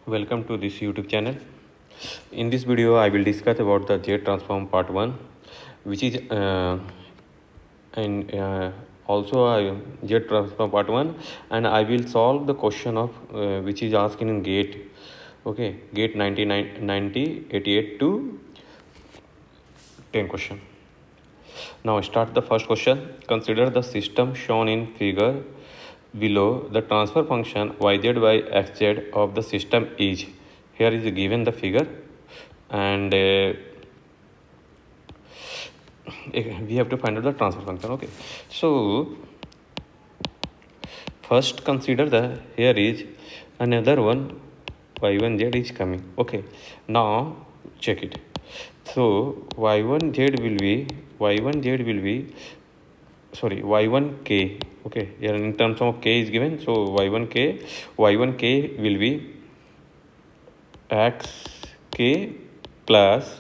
Welcome to this YouTube channel. In this video, I will discuss about the Z transform part 1, which is and also Z transform part 1, and I will solve the question of which is asked in GATE. Okay, GATE 88 to 10 question. Now start the first question. Consider the system shown in figure below. The transfer function yz by xz of the system is. Here is given the figure, and we have to find out the transfer function. Okay, so first consider the here is another one y1z is coming. Okay, now check it. So y1z will be y1k. Okay, here in terms of k is given, so y1k will be xk plus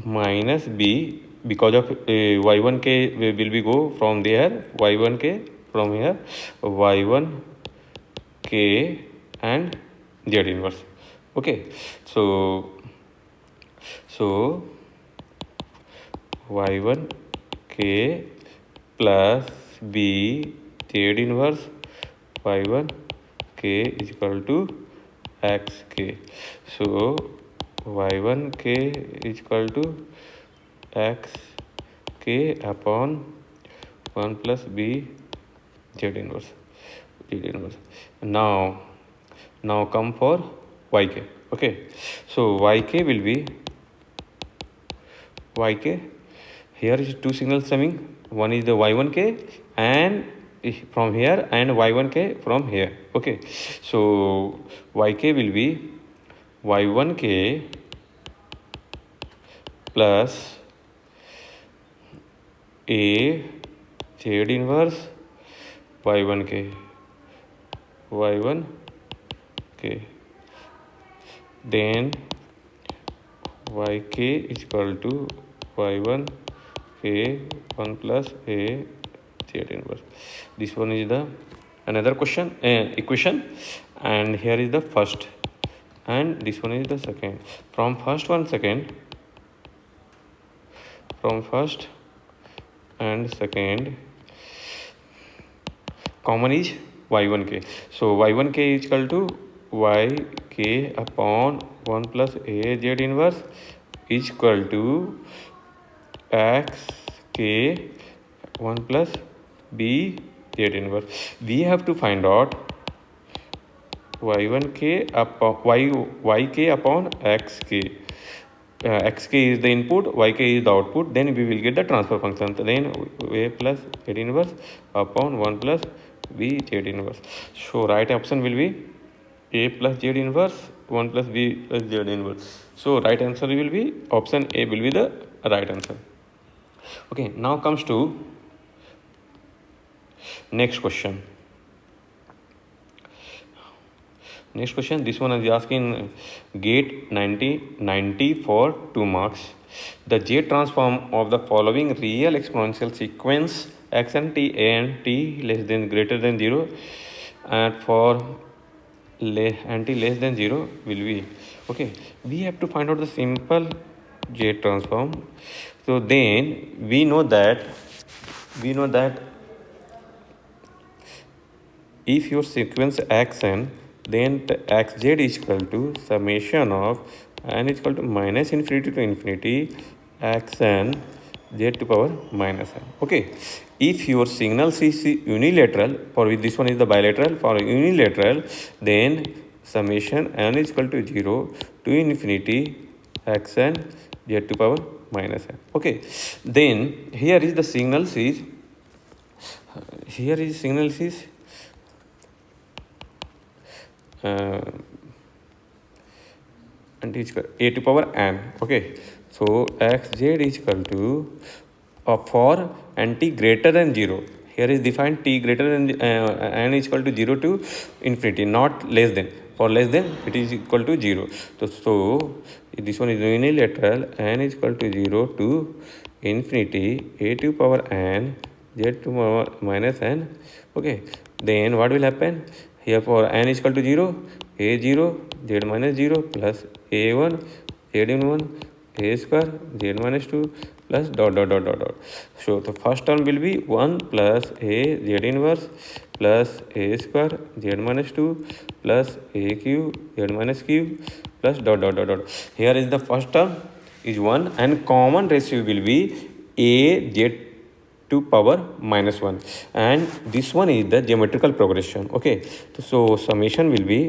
minus b, because of y1k will be go from there, y1k from here, y1k and z inverse. Okay, so y1k plus b z inverse y1k is equal to xk. So y1k is equal to xk upon 1 plus b z inverse. Now come for yk. Okay, so yk will be yk. Here is two signals coming. One is the y1k and from here, and y1k from here. Okay, so yk will be y1k plus a z inverse y1k. Then yk is equal to y1k 1 plus a z inverse. This one is the another question equation, and here is the first, and this one is the second. From first and second, common is y1k. So y1k is equal to yk upon 1 plus a z inverse is equal to xk 1 plus b z inverse. We have to find out y1k upon yk upon xk. Xk is the input, yk is the output. Then we will get the transfer function. Then a plus z inverse upon 1 plus b z inverse. So right option will be a plus z inverse 1 plus b plus z inverse. So right answer will be option A will be the right answer. Okay, now comes to next question. This one is asking GATE 90 for 2 marks. The Z transform of the following real exponential sequence x and t less than greater than 0 and for and t less than 0 will be. Okay, we have to find out the simple Z transform. So then we know that if your sequence xn, then the xz is equal to summation of n is equal to minus infinity to infinity xn z to power minus n. Okay, if your signals is unilateral, for this one is the bilateral, for unilateral, then summation n is equal to 0 to infinity xn z to power minus n. Okay, then here is the signals is and is equal a to power n. Okay, so xz is equal to for n t greater than 0. Here is defined t greater than n is equal to 0 to infinity, not less than. For less than, it is equal to 0. So this one is unilateral, n is equal to 0 to infinity a to power n z to power minus n. Okay, then what will happen? here for n is equal to 0, a 0, z minus 0 plus a1, z in 1, a square, z minus 2 plus dot dot dot dot dot. So the first term will be 1 plus a z inverse plus a square, z minus 2 plus a cube, z minus cube plus dot dot dot dot. Here is the first term is 1 and common ratio will be a z to power minus 1, and this one is the geometrical progression. Okay, so summation will be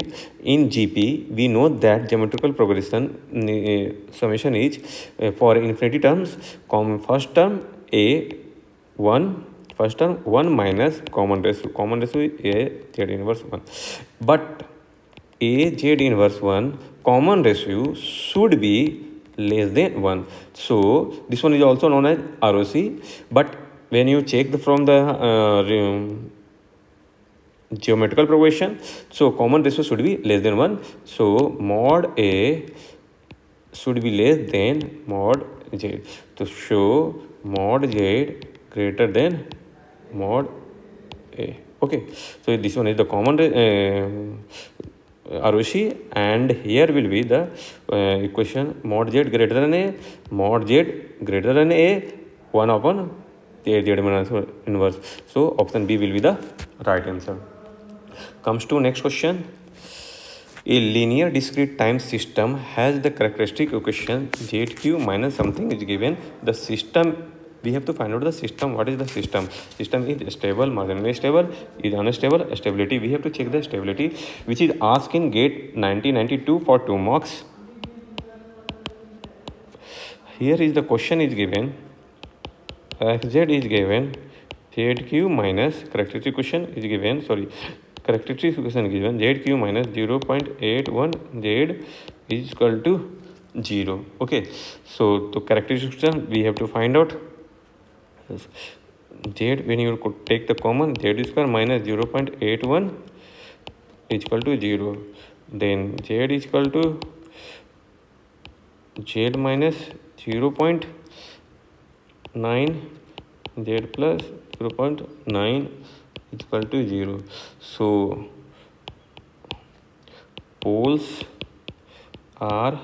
in GP. We know that geometrical progression summation is for infinity terms, first term a 1, first term 1 minus common ratio a z inverse 1, but a z inverse 1 common ratio should be less than 1. So this one is also known as ROC, but when you check from the geometrical progression, so common ratio should be less than 1. So mod a should be less than mod z. To show mod z greater than mod a. Okay, so this one is the common ROC, and here will be the equation mod z greater than a, mod z greater than a, 1 upon z minus inverse. So option B will be the right answer. Comes to next question. A linear discrete time system has the characteristic equation zq minus something is given. The system, we have to find out the system. What is the system? System is stable, marginally stable, is unstable. Stability, we have to check the stability, which is asked in GATE 1992 for 2 marks. Here is the question is given, xz is given, zq minus characteristic equation is given, characteristic equation is given, zq minus 0.81 z is equal to 0. Okay, so the characteristic equation we have to find out. Z, when you could take the common, z square minus 0.81 is equal to 0. Then z is equal to z minus 0.9, z plus 0.9 is equal to 0. So poles are,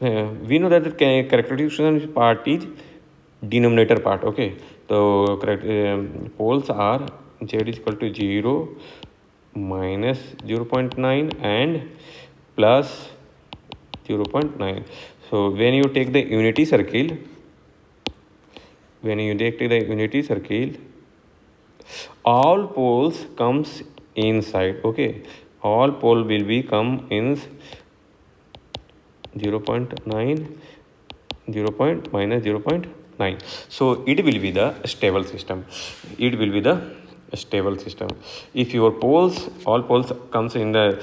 we know that the characteristic part is denominator part. Okay, so poles are z is equal to 0, minus 0.9 and plus 0.9. So when you take the unity circle, all poles comes inside. Okay, all pole will be come in 0.9, 0. minus 0.9. So it will be the stable system. If your poles, all poles comes in the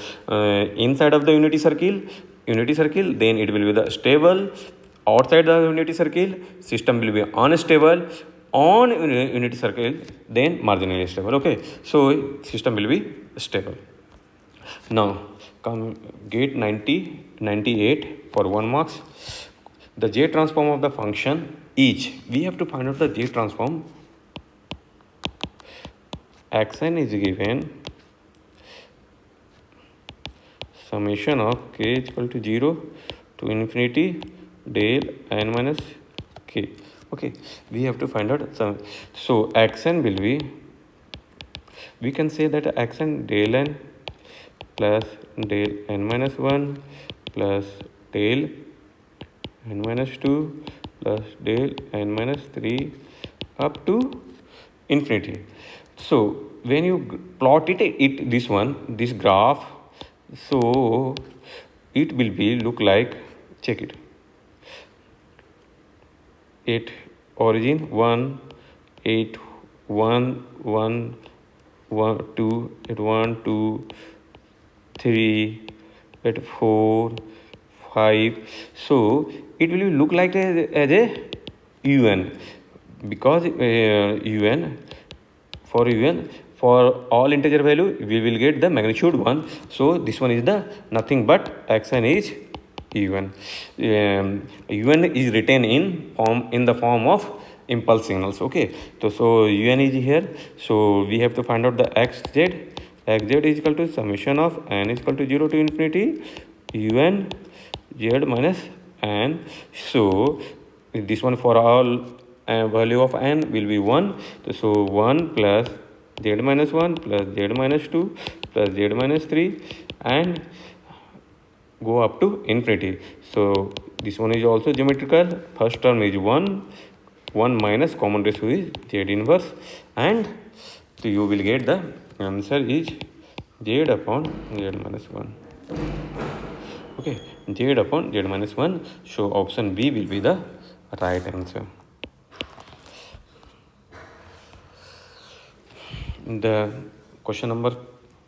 inside of the unity circle, then it will be the stable. Outside the unity circle, system will be unstable. On unity circle, then marginally stable. Okay, so system will be stable. Now come GATE 98 for 1 marks. The J transform of the function is, we have to find out the J transform. Xn is given, summation of k is equal to 0 to infinity del n minus k. Okay, we have to find out some. So Xn will be, we can say that Xn del n plus del n minus 1 plus del n minus 2 plus del n minus 3 up to infinity. So when you plot it this graph, so it will be look like, check it, origin 1, 8, 1, 1, 1, 2, at 1, 2, 3, at 4, 5. So it will look like as a un, because un, for all integer value we will get the magnitude 1. So this one is the nothing but Xn is un. Un is written in the form of impulse signals. Okay, so un is here. So we have to find out the xz xz is equal to summation of n is equal to 0 to infinity un z minus n. So this one for all value of n will be 1. So 1 plus z minus 1 plus z minus 2 plus z minus 3 and go up to infinity. So this one is also geometrical. First term is 1, 1 minus common ratio is z inverse, and so you will get the answer is z upon z minus 1. Okay, z upon z minus 1. So option B will be the right answer. The question number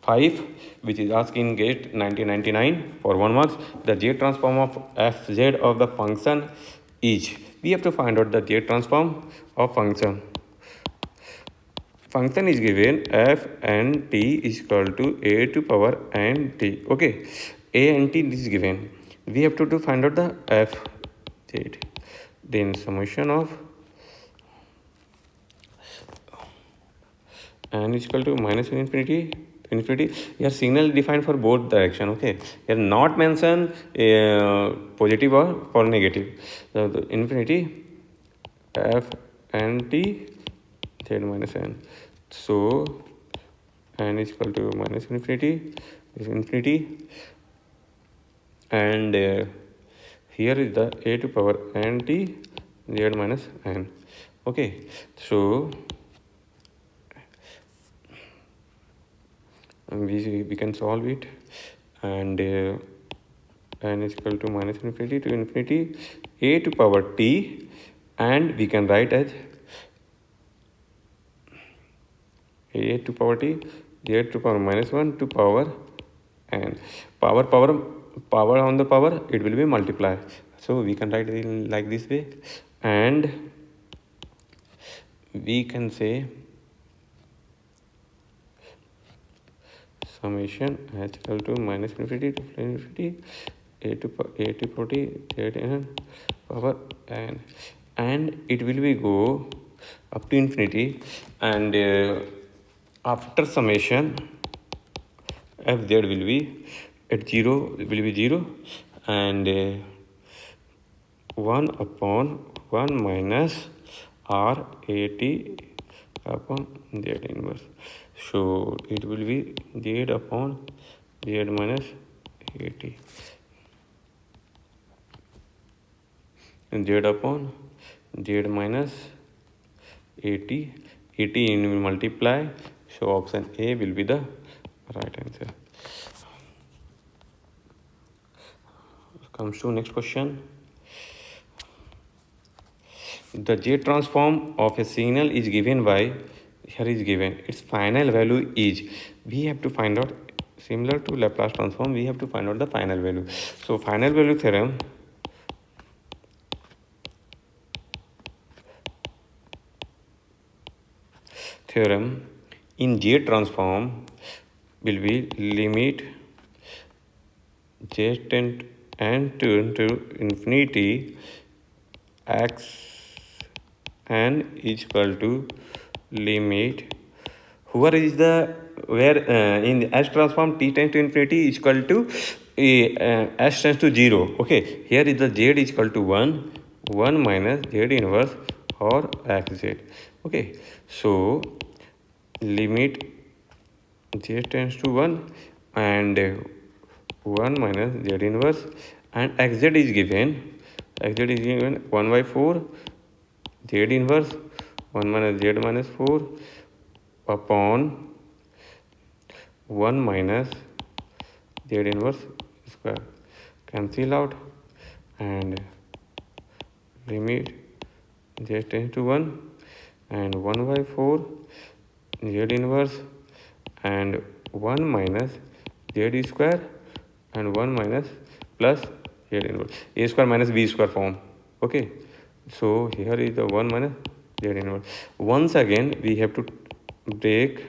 5, which is asked in GATE 1999 for 1 marks, the Z transform of fz of the function is. We have to find out the Z transform of function. Function is given f and t is equal to a to power n t. Okay, a and t is given. We have to find out the f z. Then summation of n is equal to minus infinity to infinity. Here signal defined for both direction. Okay, here not mention positive or for negative. So the infinity f n t z minus n. So n is equal to minus infinity is infinity, and here is the a to power n t z minus n. Okay, so we can solve it, and n is equal to minus infinity to infinity a to power t, and we can write as a to power t z to power minus 1 to power n. Power on the power, it will be multiply. So we can write it in like this way, and we can say summation h equal to minus infinity to infinity a to power t z n power n, and it will be go up to infinity, and after summation fz will be at 0 will be 0, and 1 upon 1 minus r a t upon z inverse. So it will be z upon z minus a t, and z upon z minus a t. A t in will multiply. So option A will be the right answer. Comes to next question. The Z transform of a signal is given by, here is given its final value is. We have to find out, similar to Laplace transform, we have to find out the final value. So final value theorem in Z transform will be limit z tend to infinity x n is equal to limit, where is the where in S transform t tends to infinity is equal to S tends to 0. Okay, here is the z is equal to 1 minus z inverse or xz. Okay, so limit z tends to 1 and 1 minus z inverse, and xz is given 1 by 4 z inverse 1 minus z minus 4 upon 1 minus z inverse square. Cancel out, and limit z tends to 1 and 1 by 4 z inverse and 1 minus z square and 1 minus plus z inverse, a square minus b square form. Okay, so here is the 1 minus z inverse. Once again we have to break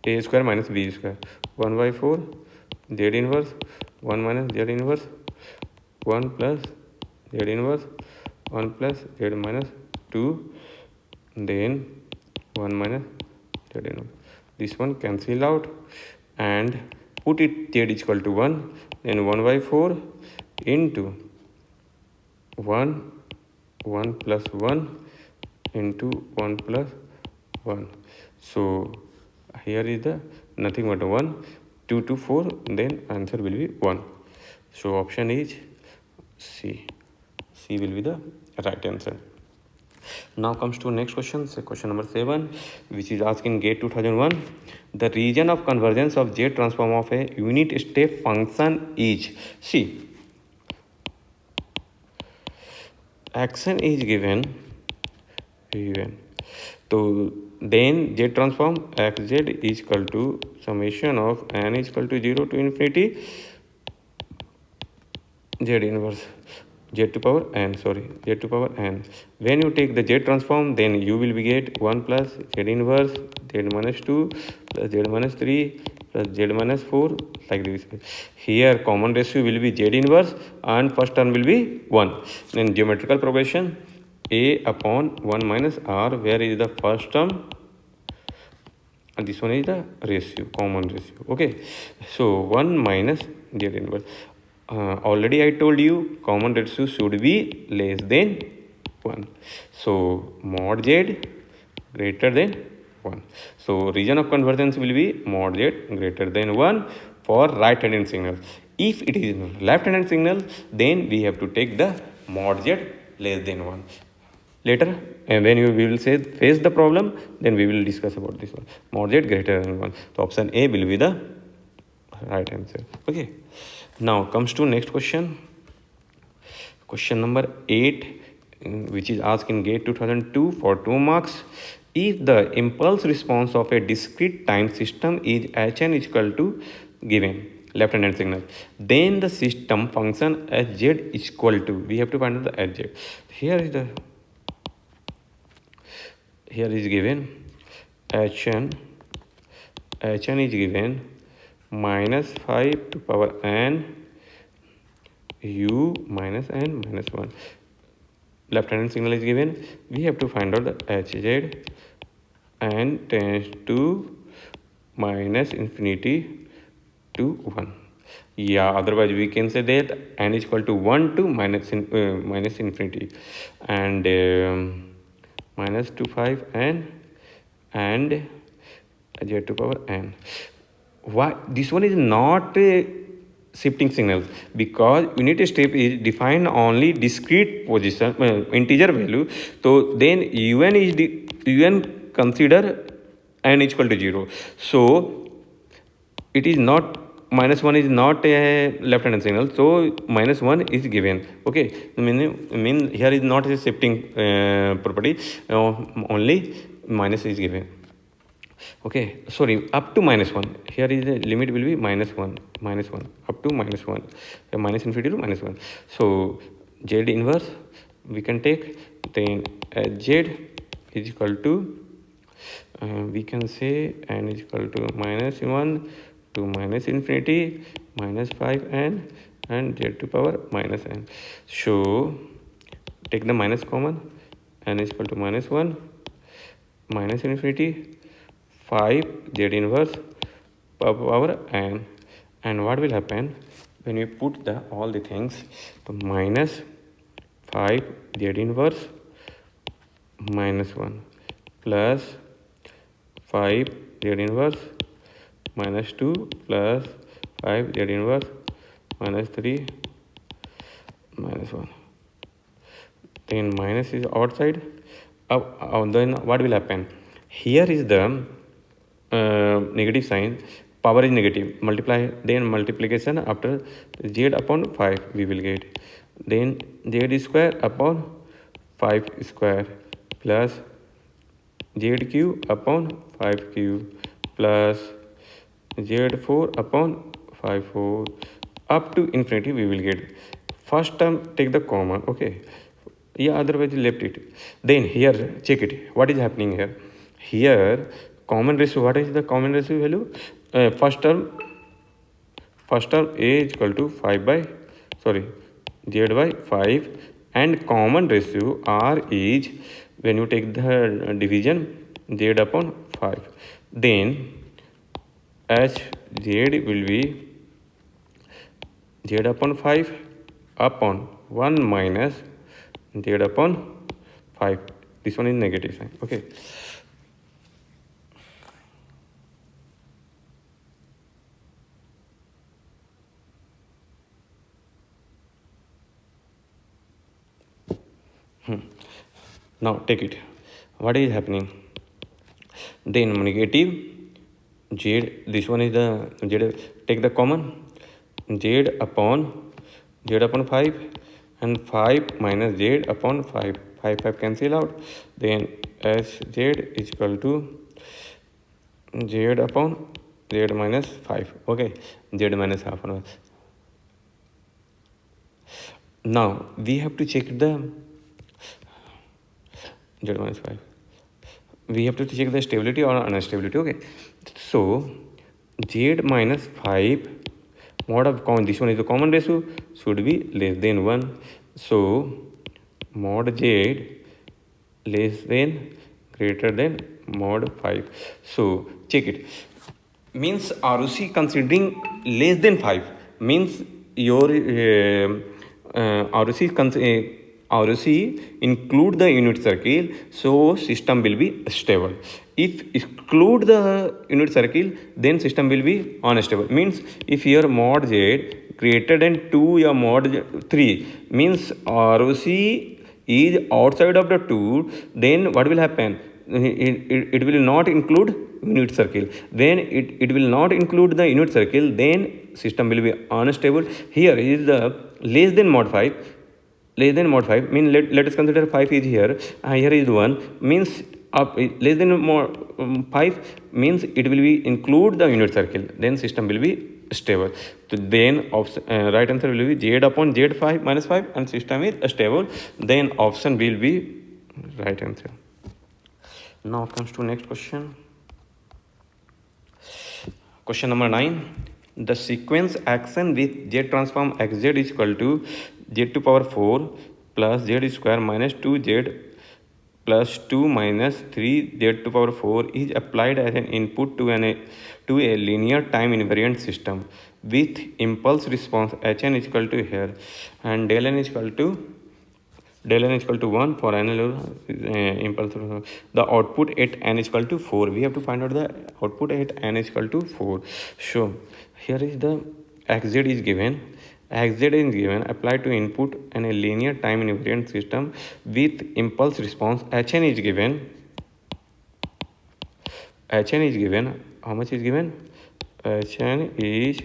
a square minus b square, 1 by 4 z inverse 1 minus z inverse 1 plus z inverse 1 plus z minus 2, then 1 minus Z inverse. This one cancel out and put it Z is equal to 1, then 1 by 4 into 1 plus 1 into 1 plus 1. So here is the nothing but 1, 2 to 4, then answer will be 1. So option is C. C will be the right answer. Now comes to next question, so question number 7, which is asking GATE 2001. The region of convergence of Z transform of a unit step function is, see, action is given, so then Z transform xz is equal to summation of n is equal to 0 to infinity Z inverse Z to power n, Z to power n. When you take the Z transform, then you will be get 1 plus Z inverse Z minus 2 plus Z minus 3 plus Z minus 4, like this. Here common ratio will be Z inverse and first term will be 1. Then geometrical progression a upon 1 minus r, where is the first term and this one is the ratio, common ratio. Okay, so 1 minus Z inverse. Already I told you common ratio should be less than 1. So mod Z greater than 1. So region of convergence will be mod Z greater than 1 for right handed signal. If it is left handed signal, then we have to take the mod Z less than 1. Later, and when we will say face the problem, then we will discuss about this one. Mod Z greater than 1. So option A will be the right answer. Okay. Now comes to next question. Question number 8, which is asked in GATE 2002 for 2 marks. If the impulse response of a discrete time system is Hn is equal to given left handed signal, then the system function Hz is equal to, we have to find out the Hz. Here is given Hn is given minus 5 to power n u minus n minus 1. Left handed signal is given, we have to find out the Hz and tends to minus infinity to 1. Yeah, otherwise we can say that n is equal to 1 to minus infinity and minus to 5 n and z to power n. Why this one is not a shifting signal? Because unit step is defined only discrete position integer value, so then un is un consider n is equal to 0. So it is not, minus 1 is not a left handed signal, so minus 1 is given. Okay, mean here is not a shifting property, only minus is given. Okay, sorry, up to minus 1. Here is the limit will be minus 1 up to minus 1, minus infinity to minus 1. So Z inverse we can take, then Z is equal to we can say n is equal to minus 1 to minus infinity minus 5n and Z to power minus n. So take the minus common, n is equal to minus 1 minus infinity 5 Z inverse power n, and what will happen when we put the all the things, so minus 5 Z inverse minus 1 plus 5 Z inverse minus 2 plus 5 Z inverse minus 3 minus 1, then minus is outside. Then what will happen? Here is the negative sign, power is negative, multiply, then multiplication after z upon 5 we will get, then z square upon 5 square plus z cube upon 5 cube plus z4 upon 5 4 up to infinity we will get. First term take the common, okay, yeah, otherwise left it. Then here check it, what is happening here? Here common ratio, what is the common ratio value? First term a is equal to 5 by z by 5, and common ratio r is, when you take the division, z upon 5. then hz will be z upon 5 upon 1 minus z upon 5. This one is negative sign. Okay. Now take it. What is happening? Then negative z, this one is the z, take the common z upon 5 and 5 minus z upon 5. 5 cancel out. Then hz is equal to z upon z minus 5. Okay, z minus half. Now we have to check the z minus 5. We have to check the stability or unstability. Okay, so z minus 5 mod of common, this one is the common ratio, should be less than 1. So mod z less than greater than mod 5. So check it. Means ROC considering less than 5 means your ROC include the unit circle, so system will be stable. If exclude the unit circle, then system will be unstable. Means if your mod z greater than 2 or mod 3 means ROC is outside of the 2, then what will happen? It will not include unit circle. Then it will not include the unit circle, then system will be unstable. Here is the less than mod 5. Less than mod 5 mean let us consider 5 is here, here is 1 means up less than mod 5 means it will be include the unit circle, then system will be stable. So then right answer will be z upon z5 minus 5 and system is stable. Then option will be right answer. Now comes to next question. Question number 9. The sequence action with z transform xz is equal to z to power 4 plus z square minus 2z plus 2 minus 3 z to power 4 is applied as an input to a linear time invariant system with impulse response hn is equal to here and del n is equal to 1 for n impulse. The output at n is equal to 4. We have to find out the output at n is equal to 4. So here is the xz is given. Xz is given applied to input and a linear time invariant system with impulse response. Hn is given. Hn is given. How much is given? Hn is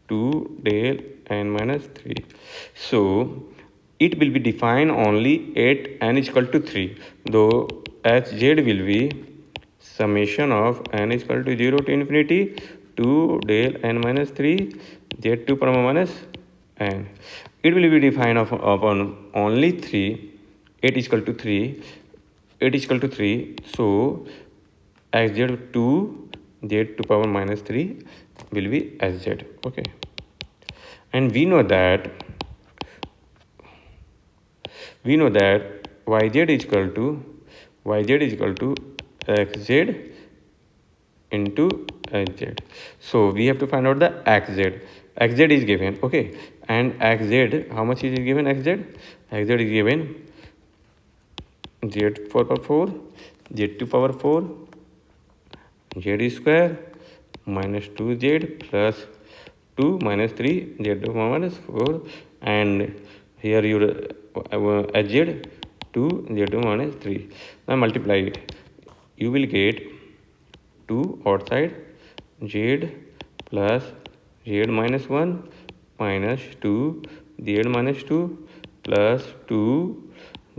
2 del n minus 3. So it will be defined only at n is equal to 3, though hz will be summation of n is equal to 0 to infinity 2 del n minus 3 z to power minus n. It will be defined upon only 3, 8 is equal to 3, 8 is equal to 3, so hz 2 z to power minus 3 will be hz. Okay, and we know that yz is equal to xz into hz. So we have to find out the xz. Xz is given. Okay, and xz, how much is given? Xz is given z to power 4, z to power 4, z square minus 2z plus 2 minus 3 z to power minus 4, and here your hz 2 z to minus 3. Now multiply it. You will get 2 outside z plus z minus 1 minus 2 z minus 2 plus 2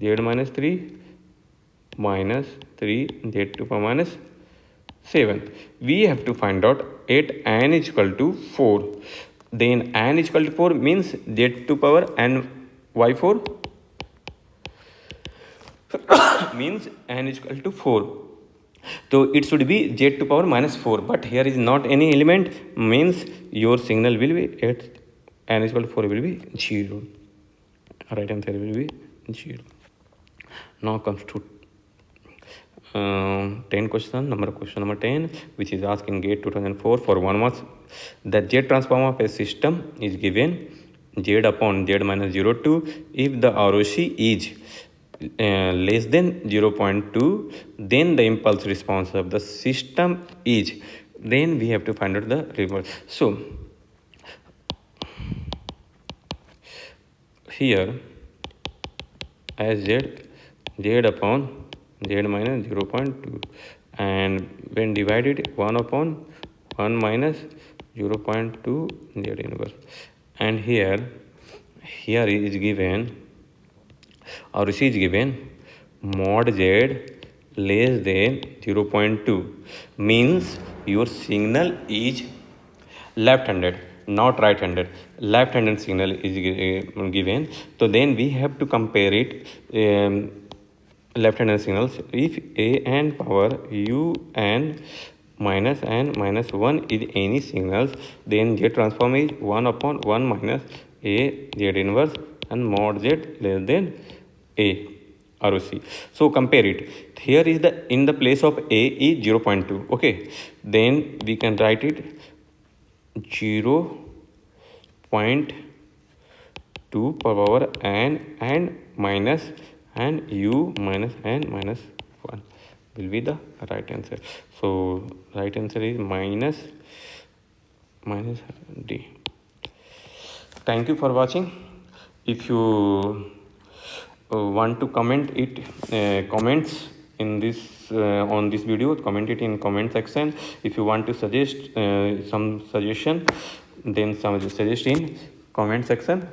z minus 3 minus 3 z to power minus 7. We have to find out at n is equal to 4. Then n is equal to 4 means z to power n y4 means n is equal to 4. So it should be z to power minus 4, but here is not any element, means your signal will be at n is equal to 4 will be 0. Right answer will be 0. Now comes to 10 question number 10, which is asked in GATE 2004 for 1 marks. The Z transform of a system is given Z upon Z minus 0.2 if the ROC is less than 0.2, then the impulse response of the system is, then we have to find out the reverse. So here as z upon z minus 0.2, and when divided 1 upon 1 minus 0.2 z inverse, and here is given, or C is given mod z less than 0.2, means your signal is left-handed, not right-handed. Left-handed signal is given, so then we have to compare it. Left-handed signals, if a n power u n minus 1 is any signals, then Z transform is 1 upon 1 minus a Z inverse and mod z less than a ROC. So compare it. Here is the, in the place of a is 0.2. Okay, then we can write it 0.2 power n and minus and u minus n minus 1 will be the right answer. So right answer is minus D. Thank you for watching. If you want to comment it, comments in this on this video, comment it in comment section. If you want to suggest some suggestion, then suggest in comment section.